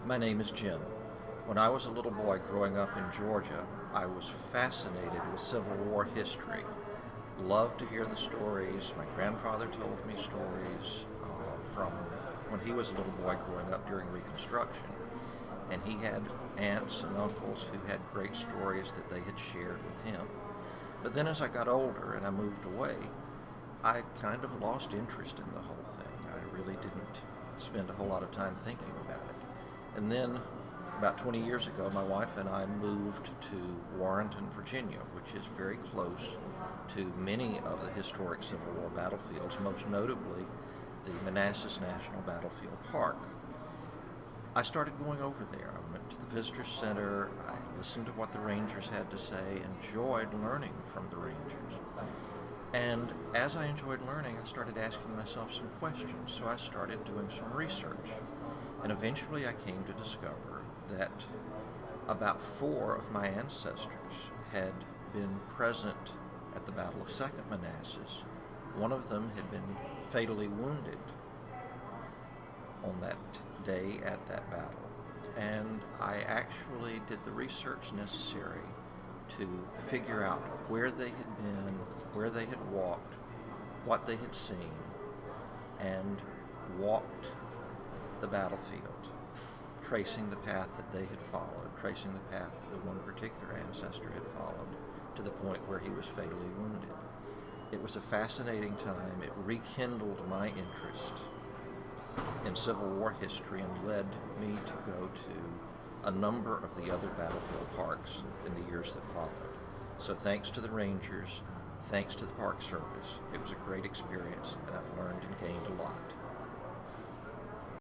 My name is Jim. When I was a little boy growing up in Georgia, I was fascinated with Civil War history. Loved to hear the stories. My grandfather told me stories from when he was a little boy growing up during Reconstruction. And he had aunts and uncles who had great stories that they had shared with him. But then as I got older and I moved away, I kind of lost interest in the whole thing. I really didn't spend a whole lot of time thinking about it. And then, about 20 years ago, my wife and I moved to Warrenton, Virginia, which is very close to many of the historic Civil War battlefields, most notably the Manassas National Battlefield Park. I started going over there. I went to the Visitor Center, I listened to what the Rangers had to say, enjoyed learning from the Rangers. And as I enjoyed learning, I started asking myself some questions, so I started doing some research. And eventually I came to discover that about 4 of my ancestors had been present at the Battle of Second Manassas. One of them had been fatally wounded on that day at that battle. And I actually did the research necessary to figure out where they had been, where they had walked, what they had seen, and walked the battlefield, tracing the path that they had followed, tracing the path that the one particular ancestor had followed to the point where he was fatally wounded. It was a fascinating time. It rekindled my interest in Civil War history and led me to go to a number of the other battlefield parks in the years that followed. So thanks to the Rangers, thanks to the Park Service, it was a great experience, and I've learned and gained a lot.